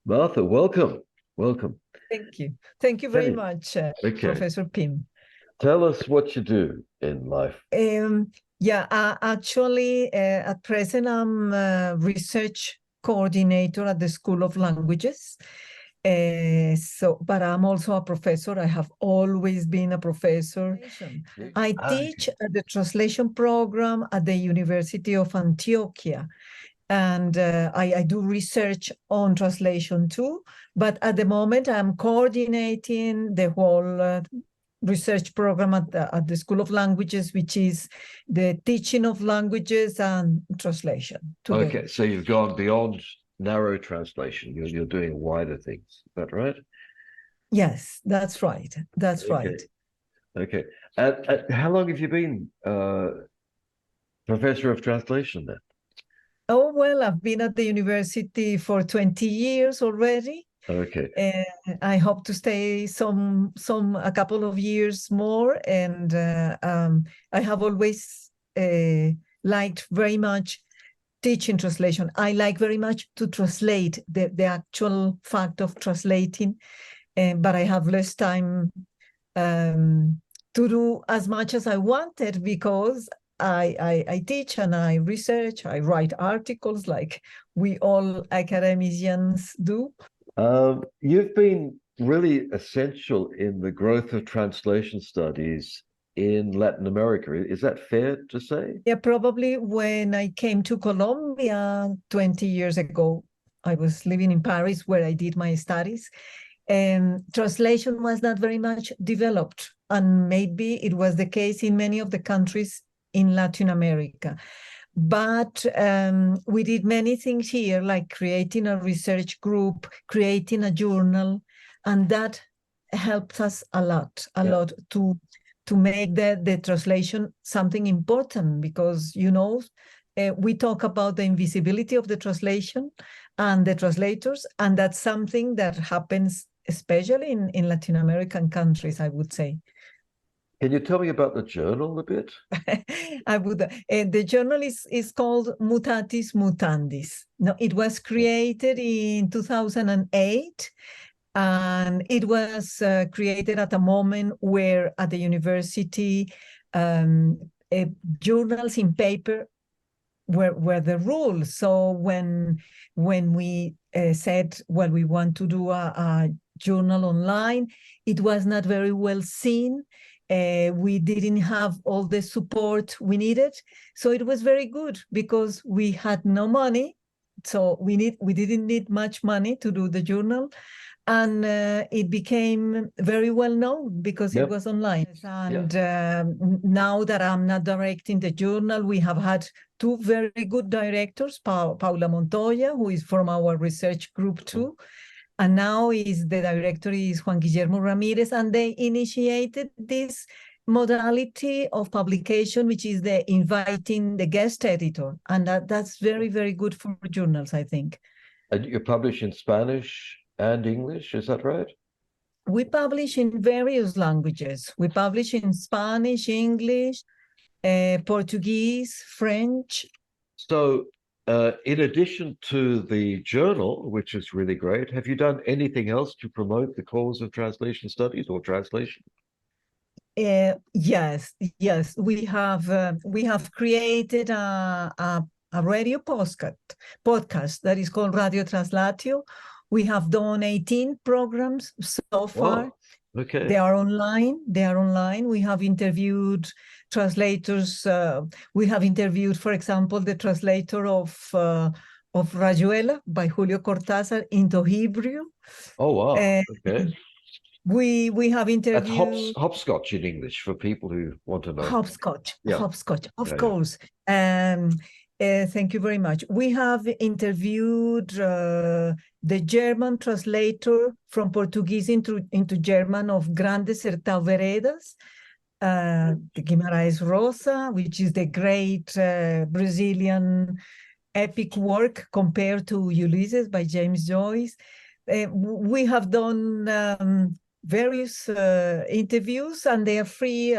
Martha, welcome. Welcome. Thank you. Thank you very much, Okay. Professor Pim. Tell us what you do in life. Actually, at present, I'm a research coordinator at the School of Languages. But I'm also a professor. I have always been a professor. I teach at the translation program at the University of Antioquia. And I do research on translation too, but at the moment I'm coordinating the whole research program at the School of Languages, which is the teaching of languages and translation together. Okay, so you've gone beyond narrow translation. You're doing wider things. Is that right? Yes, that's right. That's right. Okay. How long have you been professor of translation then? Oh, well, I've been at the university for 20 years already. Okay. I hope to stay a couple of years more. And I have always liked very much teaching translation. I like very much to translate the actual fact of translating, but I have less time to do as much as I wanted because I teach and I research, I write articles like we all academicians do. You've been really essential in the growth of translation studies in Latin America. Is that fair to say? Yeah, probably when I came to Colombia 20 years ago, I was living in Paris where I did my studies. And translation was not very much developed. And maybe it was the case in many of the countries in Latin America. But we did many things here, like creating a research group, creating a journal, and that helped us a lot to make the translation something important because, we talk about the invisibility of the translation and the translators, and that's something that happens especially in Latin American countries, I would say. Can you tell me about the journal a bit? I would. The journal is called Mutatis Mutandis. No, it was created in 2008, and it was created at a moment where at the university, journals in paper were the rule. So when we said, well, we want to do a journal online, it was not very well seen. We didn't have all the support we needed. So it was very good because we had no money. So we didn't need much money to do the journal. And it became very well known because it was online. And now that I'm not directing the journal, we have had two very good directors, Paula Montoya, who is from our research group too. And now the director is Juan Guillermo Ramirez, and they initiated this modality of publication, which is the inviting the guest editor. And that's very, very good for journals, I think. And you publish in Spanish and English, is that right? We publish in various languages. We publish in Spanish, English, Portuguese, French. So in addition to the journal, which is really great, have you done anything else to promote the cause of translation studies or translation? Yes. We have created a radio podcast that is called Radio Translatio. We have done 18 programs so far. Wow. Okay. They are online. We have interviewed translators. We have interviewed, for example, the translator of Rayuela by Julio Cortázar into Hebrew. Oh, wow. Okay. We have interviewed... That's hopscotch in English for people who want to know. Hopscotch, of course. Thank you very much. We have interviewed the German translator from Portuguese into German of Grandes Veredas, the Guimarães Rosa, which is the great Brazilian epic work compared to Ulysses by James Joyce. We have done various interviews, and they are free.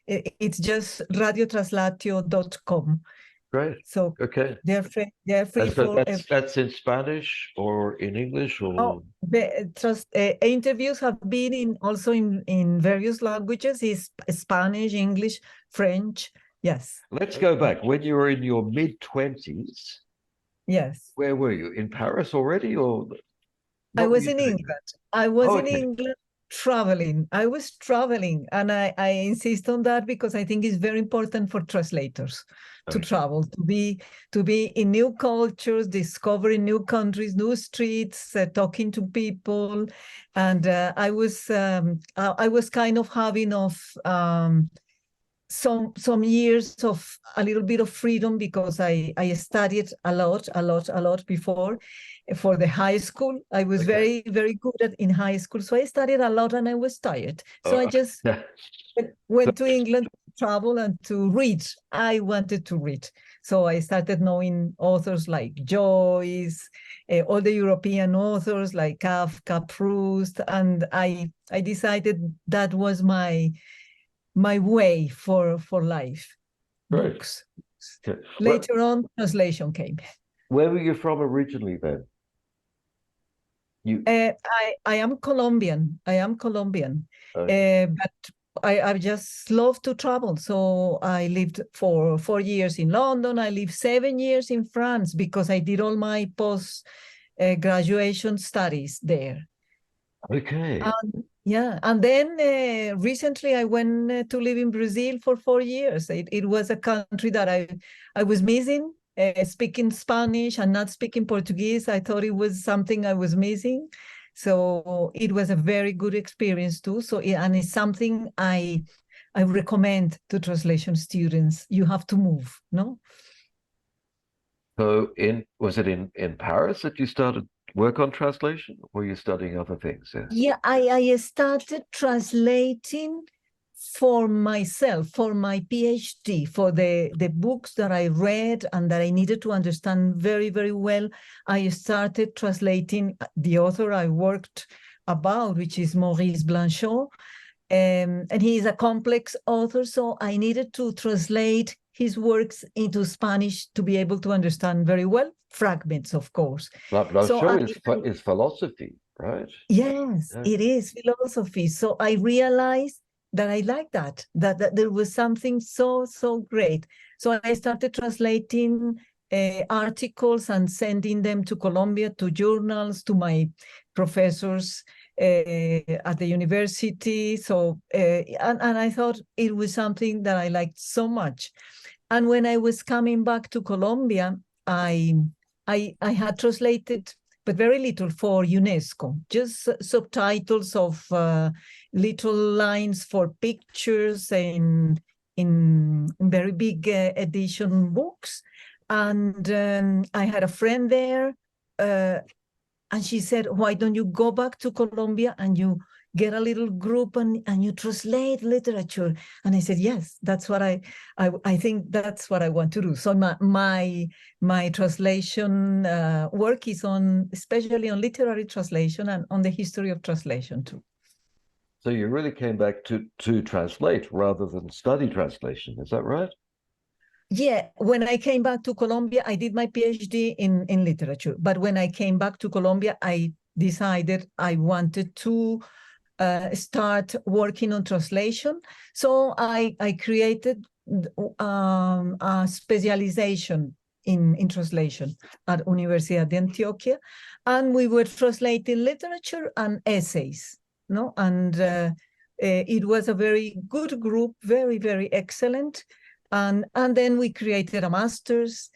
It's just radiotranslatio.com. Great. So Okay. they're free And so for that's in Spanish or in English oh, or the trust interviews have been also in various languages, is Spanish, English, French. Yes, let's go back. When you were in your mid-20s, yes. where were you? In Paris already, or I what were was you in doing England. there? I was Oh, in okay. England traveling. I was traveling, and I insist on that because I think it's very important for translators to Okay. travel, to be in new cultures, discovering new countries, new streets, talking to people, and I was kind of having some years of a little bit of freedom because I studied a lot before for the high school. I was Okay. very good in high school, so I studied a lot and I was tired. So I Oh, just yeah. So, went to England to travel and to read. I wanted to read, so I started knowing authors like Joyce, all the European authors like Kafka, Proust, and I decided that was my way for life. great. Books. Okay. Later on, translation came. Where were you from originally then? You I am Colombian. I am Colombian, okay. but I just love to travel. So I lived for 4 years in London. I lived 7 years in France because I did all my post graduation studies there. Okay. Yeah, and then recently I went to live in Brazil for 4 years. It was a country that I was missing, speaking Spanish and not speaking Portuguese. I thought it was something I was missing. So it was a very good experience too. And it's something I recommend to translation students. You have to move, no? So in was it in Paris that you started work on translation, or were you studying other things? Yeah. Yeah, I started translating for myself, for my PhD, for the books that I read and that I needed to understand very well. I started translating the author I worked about, which is Maurice Blanchot. And he is a complex author, so I needed to translate his works into Spanish to be able to understand very well, fragments, of course. So Blanchot is philosophy, right? yes, Yeah. it is philosophy. So I realized that I like that there was something so great. So I started translating articles and sending them to Colombia, to journals, to my professors at the university. So, and I thought it was something that I liked so much. And when I was coming back to Colombia, I had translated but very little for UNESCO, just subtitles of little lines for pictures in very big edition books. And I had a friend there, and she said, why don't you go back to Colombia and you get a little group and you translate literature? And I said, yes, that's what I think that's what I want to do. So my translation work is especially on literary translation and on the history of translation too. So you really came back to translate rather than study translation, is that right? Yeah, when I came back to Colombia, I did my PhD in literature. But when I came back to Colombia, I decided I wanted to start working on translation. So I created a specialization in translation at Universidad de Antioquia. And we were translating literature and essays, no? And it was a very good group, very excellent. And then we created a master's,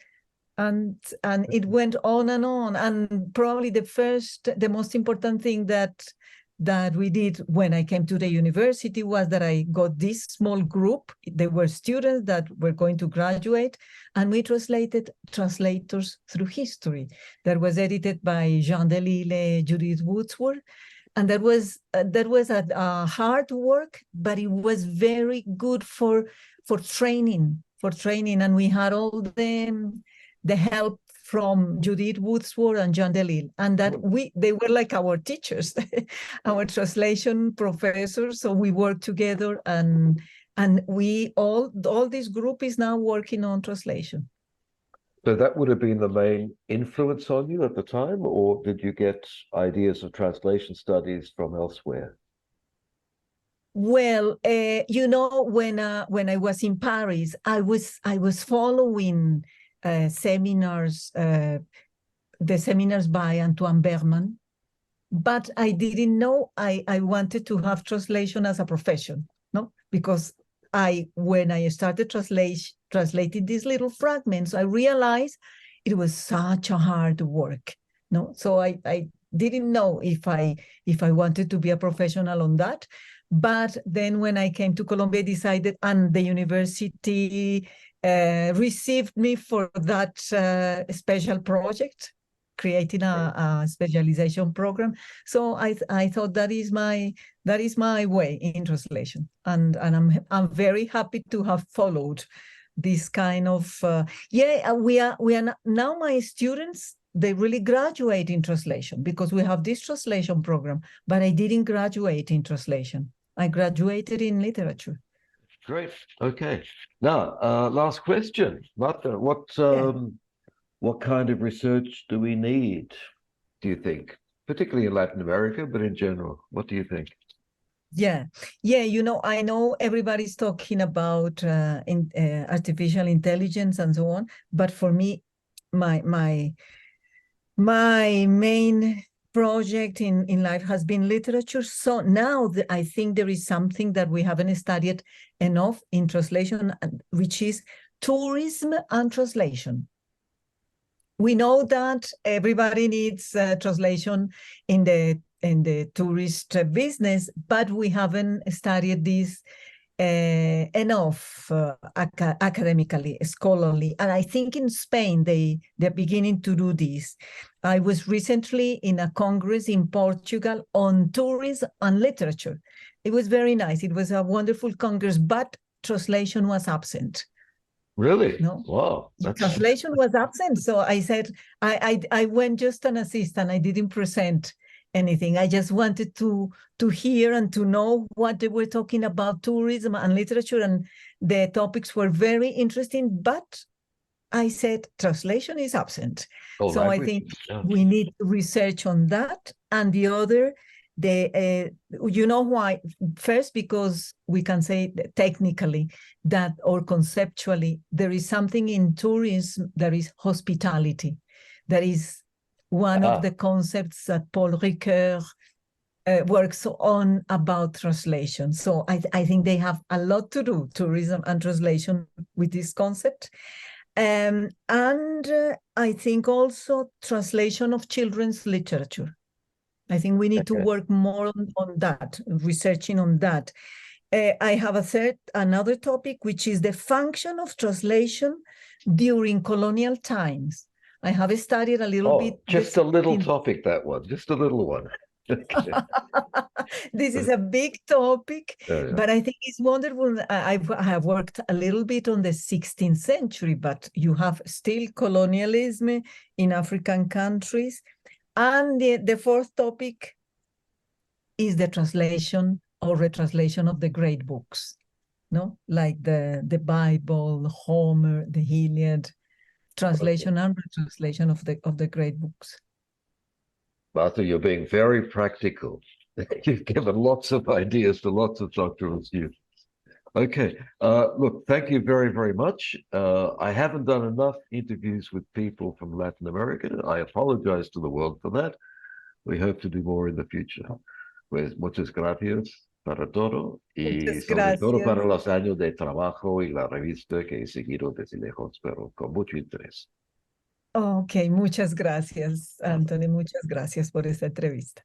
and it went on and on. And probably the most important thing that we did when I came to the university was that I got this small group. They were students that were going to graduate, and we translated Translators Through History that was edited by Jean Delisle, Judith Woodsworth. And that was a hard work, but it was very good for training, and we had all the help from Judith Woodsworth and Jean Delisle, and that they were like our teachers, our translation professors. So we worked together, and we all this group is now working on translation. So that would have been the main influence on you at the time, or did you get ideas of translation studies from elsewhere? Well, you know, when I was in Paris, I was following seminars, the seminars by Antoine Berman, but I didn't know I wanted to have translation as a profession, no, because when I started translating these little fragments, I realized it was such a hard work, no, so I didn't know if I wanted to be a professional on that. But then when I came to Colombia, I decided, and the university received me for that special project, creating a specialization program. So I thought that is my way in translation, and I'm very happy to have followed this kind of we are now my students, they really graduate in translation because we have this translation program, but I didn't graduate in translation. I graduated in literature. Great. Okay. Now, last question. Marta, Yeah. what kind of research do we need, do you think? Particularly in Latin America, but in general, what do you think? Yeah, you know, I know everybody's talking about artificial intelligence and so on, but for me, my main project in life has been literature. So now I think there is something that we haven't studied enough in translation, which is tourism and translation. We know that everybody needs translation in the tourist business, but we haven't studied this enough academically, scholarly. And I think in Spain, they're beginning to do this. I was recently in a congress in Portugal on tourism and literature. It was very nice. It was a wonderful congress, but translation was absent. Really? No, Wow. translation was absent. So I said, I went just an assistant. I didn't present anything. I just wanted to hear and to know what they were talking about tourism and literature, and the topics were very interesting. But I said translation is absent. Oh, So I think languages. Yeah. we need to research on that. And the other, you know why? First, because we can say technically that, or conceptually, there is something in tourism that is hospitality. That is one of the concepts that Paul Ricoeur works on about translation. So I think they have a lot to do, tourism and translation, with this concept. And I think also translation of children's literature. I think we need to work more on that, researching on that. I have another topic, which is the function of translation during colonial times. I have studied a little bit. Just a little topic, that one, just a little one. This is a big topic, but I think it's wonderful. I have worked a little bit on the 16th century, but you have still colonialism in African countries. And the fourth topic is the translation or retranslation of the great books, no, like the Bible, Homer, the Iliad, translation and retranslation of the great books. Martha, you're being very practical. You've given lots of ideas to lots of doctoral students. Okay, look, thank you very, very much. I haven't done enough interviews with people from Latin America. I apologize to the world for that. We hope to do more in the future. Pues muchas gracias para todo y sobre todo para los años de trabajo y la revista que he seguido desde lejos, pero con mucho interés. Ok, muchas gracias, Anthony. Muchas gracias por esta entrevista.